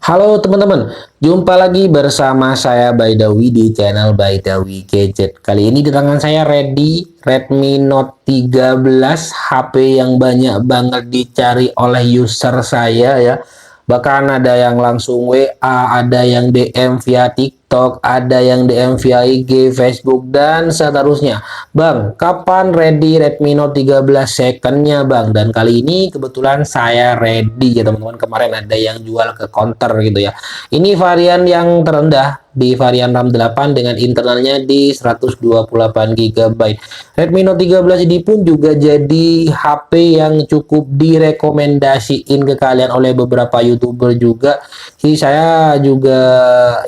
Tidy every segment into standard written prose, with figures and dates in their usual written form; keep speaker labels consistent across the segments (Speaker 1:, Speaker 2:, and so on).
Speaker 1: Halo teman-teman, jumpa lagi bersama saya Baidawi di channel Baidawi Gadget. Kali ini di tangan saya Redmi Note 13, HP yang banyak banget dicari oleh user saya ya. Bahkan ada yang langsung WA, ada yang DM via TikTok, ada yang DM via IG, Facebook, dan seterusnya. Bang, kapan ready Redmi Note 13 second-nya Bang? Dan kali ini kebetulan saya ready ya teman-teman. Kemarin ada yang jual ke counter gitu ya. Ini varian yang terendah di varian RAM 8 dengan internalnya di 128 GB. Redmi Note 13 ini pun juga jadi HP yang cukup direkomendasiin ke kalian oleh beberapa YouTuber juga. Jadi saya juga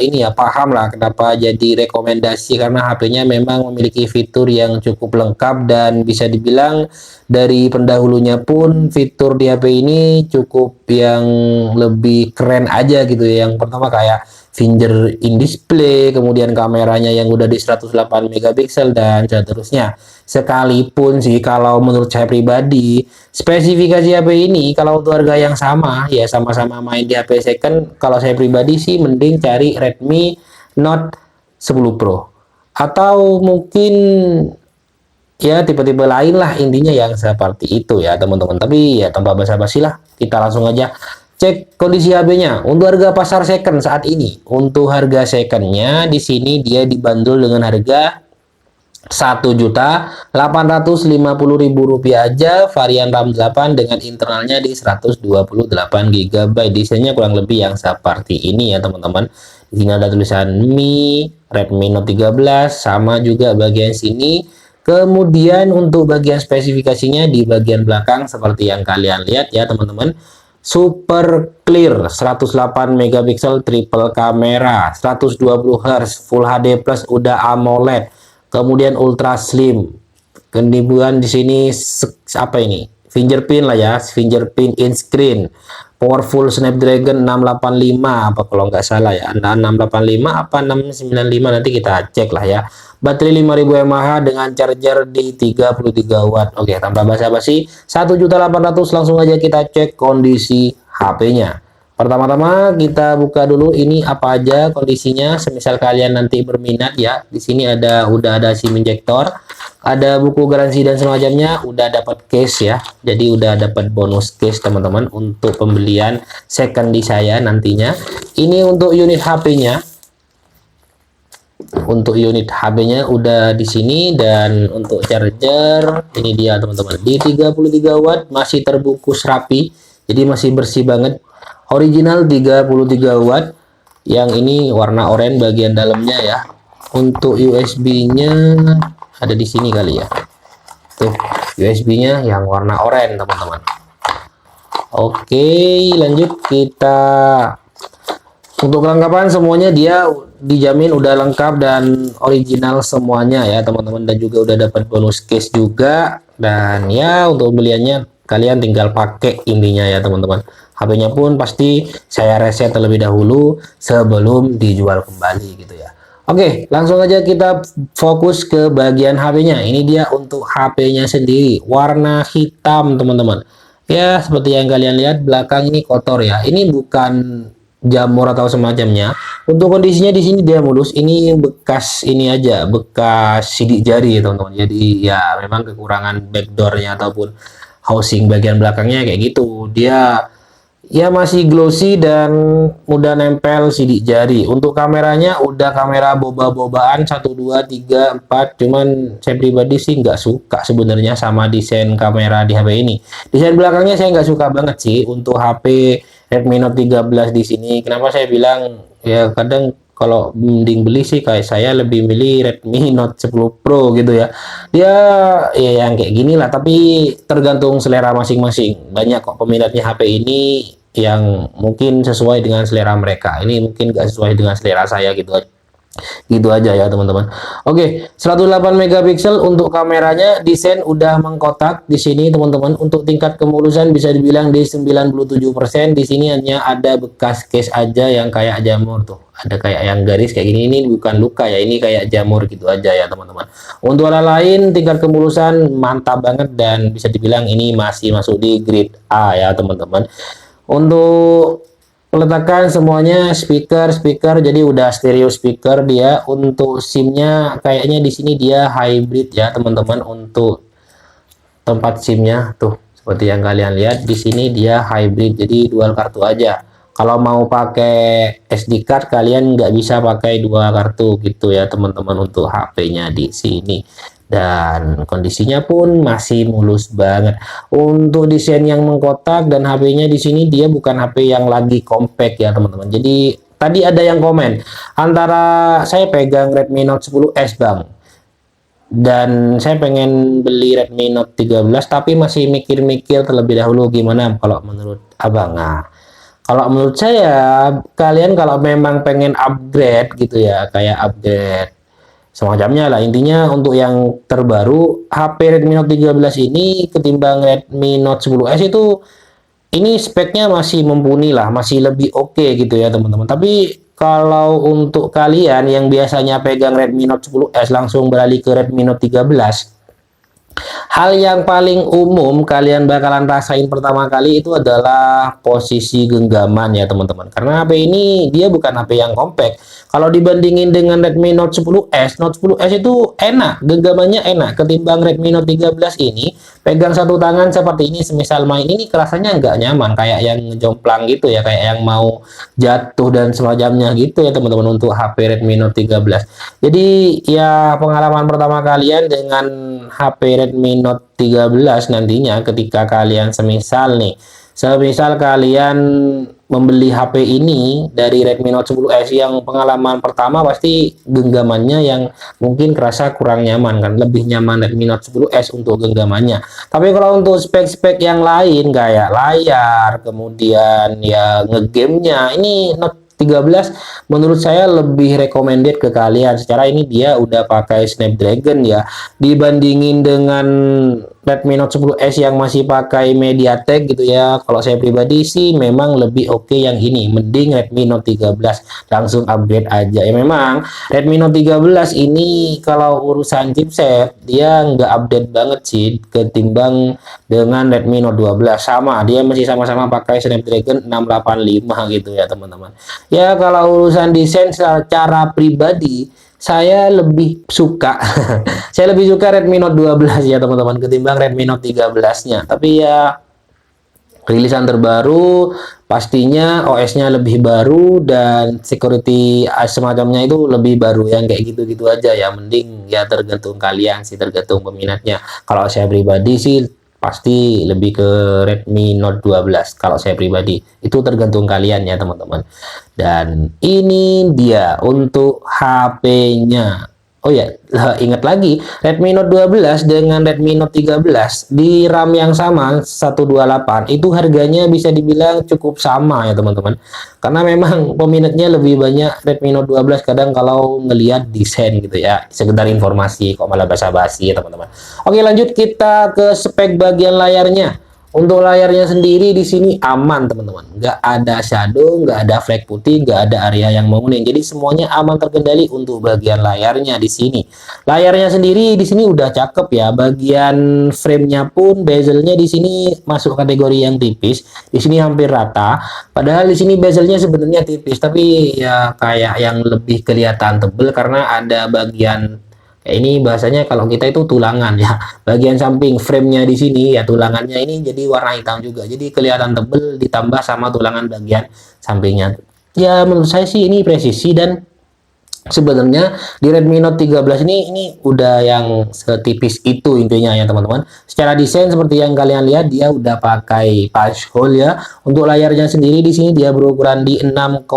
Speaker 1: ini ya paham lah kenapa jadi rekomendasi karena HP-nya memang memiliki fitur yang cukup lengkap dan bisa dibilang dari pendahulunya pun fitur di HP ini cukup yang lebih keren aja gitu ya. Yang pertama kayak finger in display, kemudian kameranya yang udah di 108 megapiksel dan seterusnya. Sekalipun sih kalau menurut saya pribadi, spesifikasi HP ini kalau untuk harga yang sama ya sama-sama main di HP second, kalau saya pribadi sih mending cari Redmi Note 10 Pro. Atau mungkin ya tipe-tipe lain lah intinya yang seperti itu ya teman-teman. Tapi ya tanpa basa-basi lah, kita langsung aja cek kondisi HP-nya. Untuk harga pasar second saat ini, untuk harga secondnya di sini dia dibanderol dengan harga 1.850.000 aja, varian RAM 8 dengan internalnya di 128 GB. Desainnya kurang lebih yang seperti ini ya teman-teman. Di sini ada tulisan Mi Redmi Note 13, sama juga bagian sini. Kemudian untuk bagian spesifikasinya di bagian belakang seperti yang kalian lihat ya teman-teman. Super clear, 108 megapiksel triple kamera, 120 Hz, Full HD Plus udah AMOLED. Kemudian ultra slim. Kemudian di sini apa ini? Fingerprint lah ya, fingerprint in screen. Powerful Snapdragon 685 apa kalau nggak salah ya. 685 apa 695 nanti kita cek lah ya. Baterai 5000 mAh dengan charger di 33 watt. Oke, tanpa basa-basi, 1.800.000 langsung aja kita cek kondisi HP-nya. Pertama-tama kita buka dulu ini apa aja kondisinya. Semisal kalian nanti berminat ya, di sini udah ada SIM injektor, ada buku garansi dan semacamnya, udah dapat case ya. Jadi udah dapat bonus case teman-teman untuk pembelian second di saya nantinya. Ini untuk unit HP-nya. Untuk unit HP-nya udah di sini, dan untuk charger ini dia teman-teman di 33 watt, masih terbungkus rapi. Jadi masih bersih banget. Original 33 watt. Yang ini warna oranye bagian dalamnya ya. Untuk USB-nya ada di sini kali ya. Tuh, USB-nya yang warna oranye teman-teman. Oke, lanjut kita. Untuk kelengkapan semuanya dia dijamin udah lengkap dan original semuanya ya teman-teman, dan juga udah dapat bonus case juga. Dan ya untuk beliannya kalian tinggal pakai intinya ya teman-teman. HP-nya pun pasti saya reset terlebih dahulu sebelum dijual kembali gitu ya. Oke, langsung aja kita fokus ke bagian HP-nya. Ini dia untuk HP-nya sendiri, warna hitam teman-teman. Ya, seperti yang kalian lihat belakang ini kotor ya. Ini bukan jamur atau semacamnya. Untuk kondisinya di sini dia mulus. Ini bekas ini aja, bekas sidik jari teman-teman. Jadi ya memang kekurangan backdoornya ataupun housing bagian belakangnya kayak gitu. Dia ya masih glossy dan mudah nempel sidik jari. Untuk kameranya udah kamera boba-bobaan 1 2 3 4. Cuman saya pribadi sih nggak suka sebenarnya sama desain kamera di HP ini. Desain belakangnya saya nggak suka banget sih untuk HP Redmi Note 13 di sini. Kenapa saya bilang ya kadang kalau mending beli sih kayak saya lebih milih Redmi Note 10 Pro gitu ya. Dia ya yang kayak gini lah, tapi tergantung selera masing-masing. Banyak kok peminatnya HP ini yang mungkin sesuai dengan selera mereka. Ini mungkin gak sesuai dengan selera saya gitu aja ya teman-teman. Oke, 108 megapiksel untuk kameranya, desain udah mengkotak di sini teman-teman. Untuk tingkat kemulusan bisa dibilang di 97%. Di sini hanya ada bekas case aja yang kayak jamur tuh. Ada kayak yang garis kayak gini, ini bukan luka ya, ini kayak jamur gitu aja ya teman-teman. Untuk hal lain tingkat kemulusan mantap banget dan bisa dibilang ini masih masuk di grade A ya teman-teman. Untuk peletakan semuanya speaker, jadi udah stereo speaker dia. Untuk SIM-nya kayaknya di sini dia hybrid ya teman-teman. Untuk tempat SIM-nya tuh seperti yang kalian lihat di sini dia hybrid, jadi dual kartu aja. Kalau mau pakai SD card kalian nggak bisa pakai dua kartu gitu ya teman-teman untuk HP-nya di sini. Dan kondisinya pun masih mulus banget. Untuk desain yang mengkotak dan HP-nya di sini dia bukan HP yang lagi compact ya teman-teman. Jadi tadi ada yang komen antara saya pegang Redmi Note 10S Bang, dan saya pengen beli Redmi Note 13 tapi masih mikir-mikir terlebih dahulu, gimana kalau menurut Abang? Nah, kalau menurut saya kalian kalau memang pengen upgrade gitu ya, kayak upgrade semacamnya lah, intinya untuk yang terbaru HP Redmi Note 13 ini ketimbang Redmi Note 10S itu, ini speknya masih mumpuni lah, masih lebih oke gitu ya teman-teman. Tapi kalau untuk kalian yang biasanya pegang Redmi Note 10S langsung beralih ke Redmi Note 13, hal yang paling umum kalian bakalan rasain pertama kali itu adalah posisi genggaman ya teman-teman. Karena HP ini dia bukan HP yang compact. Kalau dibandingin dengan Redmi Note 10S, Note 10S itu enak, genggamannya enak. Ketimbang Redmi Note 13 ini, pegang satu tangan seperti ini, semisal main ini kerasanya nggak nyaman, kayak yang jomplang gitu ya, kayak yang mau jatuh dan semacamnya gitu ya teman-teman untuk HP Redmi Note 13. Jadi ya pengalaman pertama kalian dengan HP Redmi Note 13 nantinya ketika kalian semisal kalian membeli HP ini dari Redmi Note 10S, yang pengalaman pertama pasti genggamannya yang mungkin kerasa kurang nyaman kan, lebih nyaman Redmi Note 10S untuk genggamannya. Tapi kalau untuk spek-spek yang lain kayak layar, kemudian ya ngegamenya, ini Note 13 menurut saya lebih recommended ke kalian. Secara ini dia udah pakai Snapdragon ya, dibandingin dengan Redmi Note 10S yang masih pakai MediaTek gitu ya. Kalau saya pribadi sih memang lebih oke yang ini, mending Redmi Note 13 langsung upgrade aja ya. Memang Redmi Note 13 ini kalau urusan chipset dia nggak update banget sih ketimbang dengan Redmi Note 12. Sama, dia masih sama-sama pakai Snapdragon 685 gitu ya teman-teman. Ya kalau urusan desain secara pribadi saya lebih suka saya lebih suka Redmi Note 12 ya teman-teman ketimbang Redmi Note 13-nya. Tapi ya rilisan terbaru pastinya OS-nya lebih baru dan security semacamnya itu lebih baru, yang kayak gitu-gitu aja ya. Mending ya tergantung kalian sih, tergantung peminatnya. Kalau saya pribadi sih pasti lebih ke Redmi Note 12 kalau saya pribadi, itu tergantung kalian ya teman-teman. Dan ini dia untuk HP-nya. Oh ya, ingat lagi Redmi Note 12 dengan Redmi Note 13 di RAM yang sama 128 itu harganya bisa dibilang cukup sama ya teman-teman. Karena memang peminatnya lebih banyak Redmi Note 12 kadang kalau ngelihat desain gitu ya. Sekedar informasi kok malah basa-basi ya teman-teman. Oke, lanjut kita ke spek bagian layarnya. Untuk layarnya sendiri di sini aman teman-teman, nggak ada shadow, nggak ada flek putih, nggak ada area yang menguning. Jadi semuanya aman terkendali untuk bagian layarnya di sini. Layarnya sendiri di sini udah cakep ya. Bagian framenya pun bezelnya di sini masuk kategori yang tipis. Di sini hampir rata. Padahal di sini bezelnya sebenarnya tipis, tapi ya kayak yang lebih kelihatan tebel karena ada bagian, ini bahasanya kalau kita itu tulangan ya, bagian samping frame-nya di sini ya, tulangannya ini jadi warna hitam juga, jadi kelihatan tebel ditambah sama tulangan bagian sampingnya. Ya menurut saya sih ini presisi, dan sebenarnya di Redmi Note 13 ini udah yang setipis itu intinya ya teman-teman. Secara desain seperti yang kalian lihat dia udah pakai punch hole ya. Untuk layarnya sendiri di sini dia berukuran di 6,67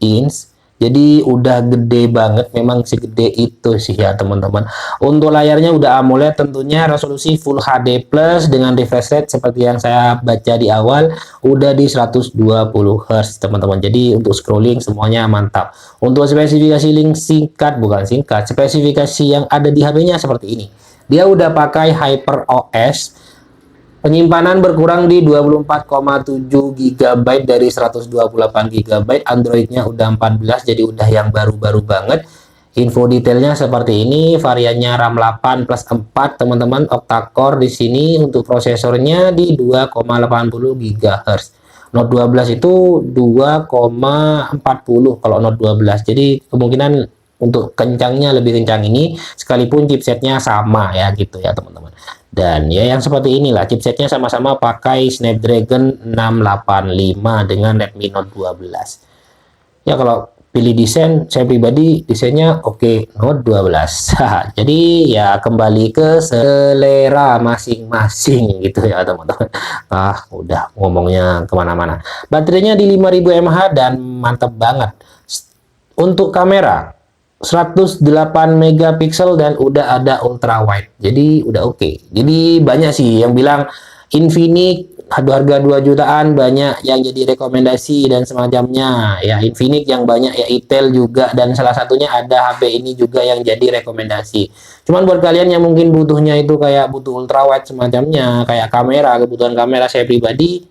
Speaker 1: inch. Jadi udah gede banget, memang segede itu sih ya teman-teman. Untuk layarnya udah AMOLED tentunya, resolusi Full HD Plus dengan refresh rate seperti yang saya baca di awal udah di 120 Hz teman-teman. Jadi untuk scrolling semuanya mantap. Untuk spesifikasi link singkat, bukan singkat, spesifikasi yang ada di HP-nya seperti ini. Dia udah pakai HyperOS. Penyimpanan berkurang di 24,7 GB dari 128 GB. Androidnya udah 14, jadi udah yang baru-baru banget. Info detailnya seperti ini. Variannya RAM 8 plus 4 teman-teman, octa core di sini. Untuk prosesornya di 2,80 GHz. Note 12 itu 2,40 kalau Note 12. Jadi kemungkinan untuk kencangnya lebih kencang ini, sekalipun chipsetnya sama ya gitu ya teman-teman. Dan ya yang seperti inilah, chipsetnya sama-sama pakai Snapdragon 685 dengan Redmi Note 12. Ya kalau pilih desain, saya pribadi desainnya oke, Note 12. Jadi ya kembali ke selera masing-masing gitu ya teman-teman. Udah ngomongnya kemana-mana. Baterainya di 5000 mAh dan mantap banget. Untuk kamera 108 megapiksel dan udah ada ultra wide. Jadi udah oke. Jadi banyak sih yang bilang Infinix harga 2 jutaan, banyak yang jadi rekomendasi dan semacamnya ya. Infinix yang banyak ya, Itel juga, dan salah satunya ada HP ini juga yang jadi rekomendasi. Cuman buat kalian yang mungkin butuhnya itu kayak butuh ultra wide semacamnya, kayak kamera, kebutuhan kamera, saya pribadi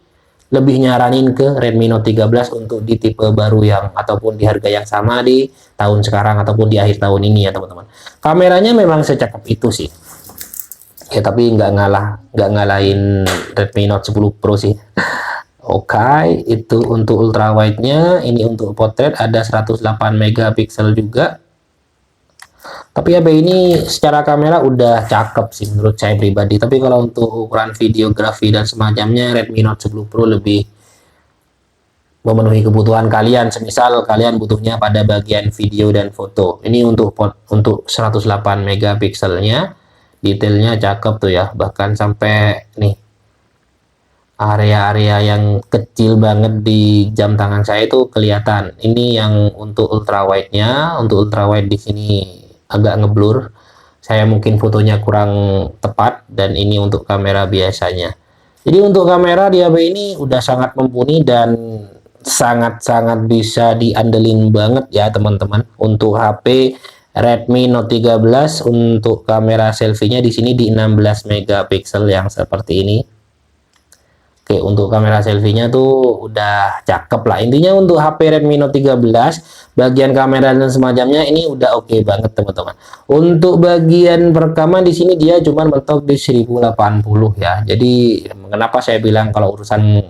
Speaker 1: lebih nyaranin ke Redmi Note 13 untuk di tipe baru yang ataupun di harga yang sama di tahun sekarang ataupun di akhir tahun ini ya teman-teman. Kameranya memang secakep itu sih. Ya tapi nggak ngalahin Redmi Note 10 Pro sih. Oke, itu untuk ultra wide-nya. Ini untuk potret ada 108 megapiksel juga. Tapi HP ini secara kamera udah cakep sih menurut saya pribadi. Tapi kalau untuk ukuran videografi dan semacamnya, Redmi Note 10 Pro lebih memenuhi kebutuhan kalian. Semisal kalian butuhnya pada bagian video dan foto. Ini untuk 108 megapikselnya, detailnya cakep tuh ya. Bahkan sampai nih area-area yang kecil banget di jam tangan saya itu kelihatan. Ini yang untuk ultra wide-nya. Untuk ultra wide di sini agak ngeblur. Saya mungkin fotonya kurang tepat, dan ini untuk kamera biasanya. Jadi untuk kamera di HP ini udah sangat mumpuni dan sangat-sangat bisa diandelin banget ya teman-teman. Untuk HP Redmi Note 13 untuk kamera selfie-nya di sini di 16 megapiksel yang seperti ini. Oke, untuk kamera selfie-nya tuh udah cakep lah. Intinya untuk HP Redmi Note 13, bagian kamera dan semacamnya ini udah oke banget teman-teman. Untuk bagian perekaman di sini dia cuma mentok di 1080 ya. Jadi kenapa saya bilang kalau urusan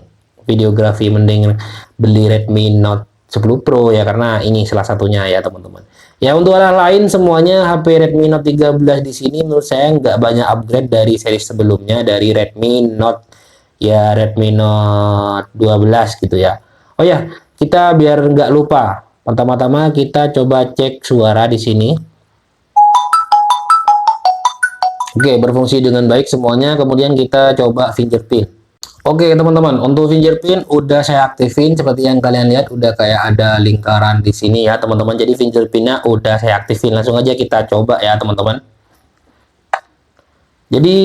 Speaker 1: videografi mending beli Redmi Note 10 Pro ya, karena ini salah satunya ya teman-teman. Ya untuk hal lain semuanya HP Redmi Note 13 di sini menurut saya nggak banyak upgrade dari seri sebelumnya, dari Redmi Note 12 gitu ya. Oh ya, kita biar nggak lupa, pertama-tama kita coba cek suara di sini. Oke, berfungsi dengan baik semuanya. Kemudian kita coba fingerprint. Oke teman-teman, untuk fingerprint udah saya aktifin. Seperti yang kalian lihat udah kayak ada lingkaran di sini ya teman-teman. Jadi fingerprintnya udah saya aktifin. Langsung aja kita coba ya teman-teman. Jadi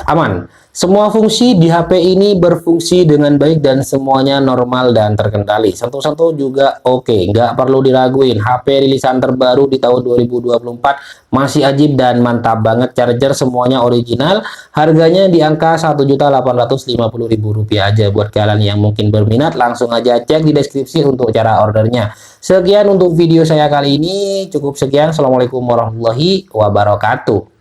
Speaker 1: aman. Semua fungsi di HP ini berfungsi dengan baik dan semuanya normal dan terkendali. Sentuh-sentuh juga oke, nggak perlu diraguin. HP rilisan terbaru di tahun 2024 masih ajib dan mantap banget. Charger semuanya original. Harganya di angka Rp1.850.000 aja. Buat kalian yang mungkin berminat, langsung aja cek di deskripsi untuk cara ordernya. Sekian untuk video saya kali ini. Cukup sekian. Assalamualaikum warahmatullahi wabarakatuh.